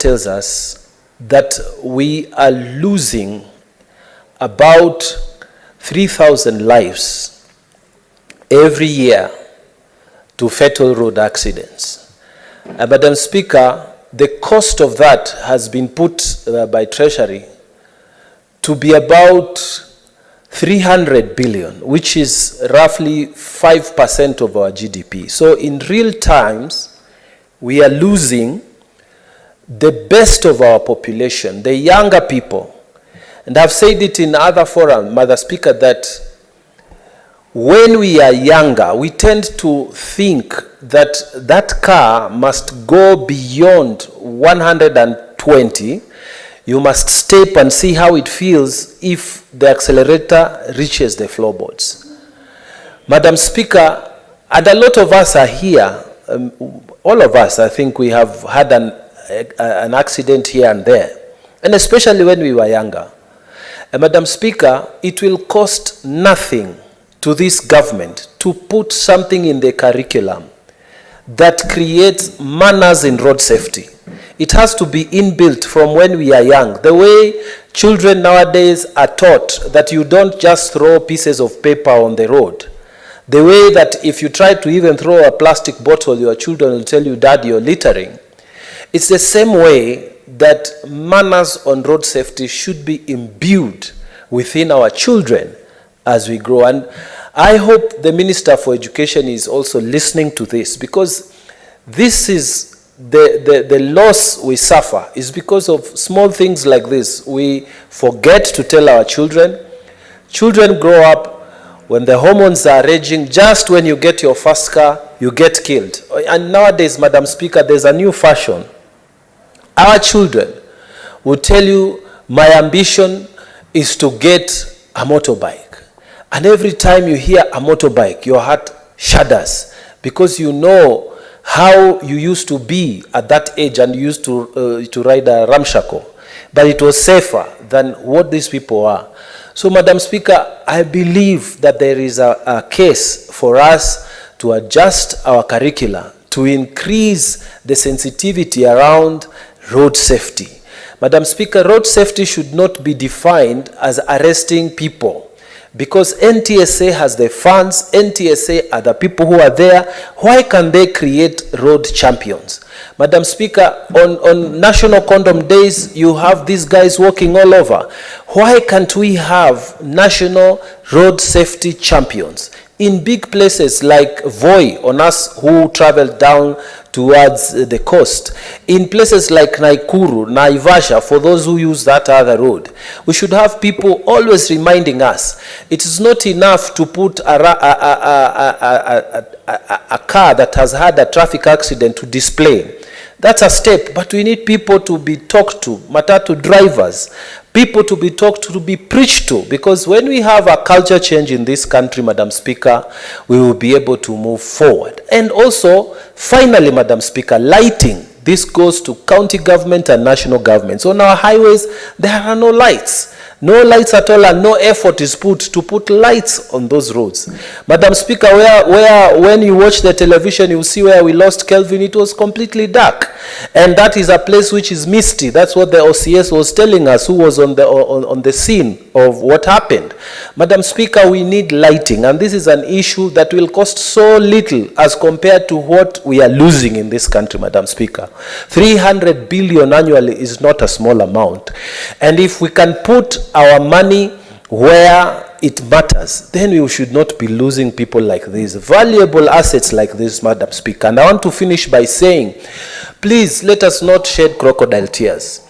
tells us that we are losing about 3,000 lives every year to fatal road accidents. Madam Speaker, the cost of that has been put by Treasury to be about 300 billion, which is roughly 5% of our GDP. So in real times, we are losing the best of our population, the younger people. And I've said it in other forums, Madam Speaker, that when we are younger, we tend to think that that car must go beyond 120. You must step and see how it feels if the accelerator reaches the floorboards. Madam Speaker, and a lot of us are here, all of us, I think we have had an accident here and there, and especially when we were younger. Madam Speaker, it will cost nothing to this government to put something in the curriculum that creates manners in road safety. It has to be inbuilt from when we are young. The way children nowadays are taught that you don't just throw pieces of paper on the road. The way that if you try to even throw a plastic bottle, your children will tell you, Dad, you're littering. It's the same way that manners on road safety should be imbued within our children as we grow. And I hope the Minister for Education is also listening to this, because this is the loss we suffer is because of small things like this. We forget to tell our children. Children grow up when the hormones are raging. Just when you get your first car, you get killed. And nowadays, Madam Speaker, there's a new fashion. Our children will tell you, my ambition is to get a motorbike. And every time you hear a motorbike, your heart shudders, because you know how you used to be at that age, and you used to ride a ramshackle. But it was safer than what these people are. So, Madam Speaker, I believe that there is a case for us to adjust our curricula to increase the sensitivity around road safety. Madam Speaker, road safety should not be defined as arresting people, because NTSA has the funds, NTSA are the people who are there. Why can they create road champions? Madam Speaker, on National Condom Days, you have these guys walking all over. Why can't we have national road safety champions in big places like Voi, on us who travel down towards the coast, in places like Naikuru, Naivasha, for those who use that other road? We should have people always reminding us. It is not enough to put a car that has had a traffic accident to display. That's a step, but we need people to be talked to, matatu drivers, people to be talked to be preached to, because when we have a culture change in this country, Madam Speaker, we will be able to move forward. And also, finally, Madam Speaker, lighting. This goes to county government and national governments. On our highways, there are no lights. No lights at all, and no effort is put to put lights on those roads. Madam Speaker, where when you watch the television, you see where we lost Kelvin, it was completely dark. And that is a place which is misty. That's what the OCS was telling us, who was on the scene of what happened. Madam Speaker, we need lighting, and this is an issue that will cost so little as compared to what we are losing in this country, Madam Speaker. 300 billion annually is not a small amount. And if we can put our money where it matters, then we should not be losing people like this, valuable assets like this, Madam Speaker. And I want to finish by saying, please let us not shed crocodile tears.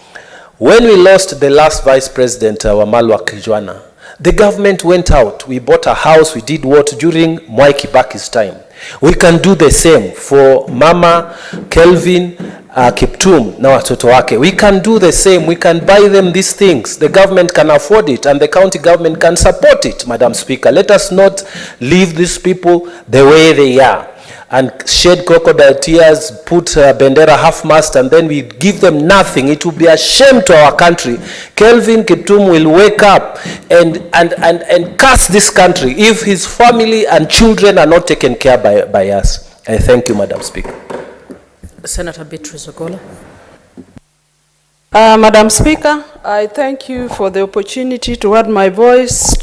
When we lost the last Vice President, Wamalwa Kijwana, the government went out, we bought a house, we did what during Mwai Kibaki's time. We can do the same for Mama, Kelvin, Kiptum, na watoto wake. We can do the same. We can buy them these things. The government can afford it, and the county government can support it, Madam Speaker. Let us not leave these people the way they are and shed crocodile tears, put Bendera half-mast, and then we give them nothing. It will be a shame to our country. Kelvin Kiptum will wake up and curse this country if his family and children are not taken care by us. I thank you, Madam Speaker. Senator Beatrice Ogola. Madam Speaker, I thank you for the opportunity to add my voice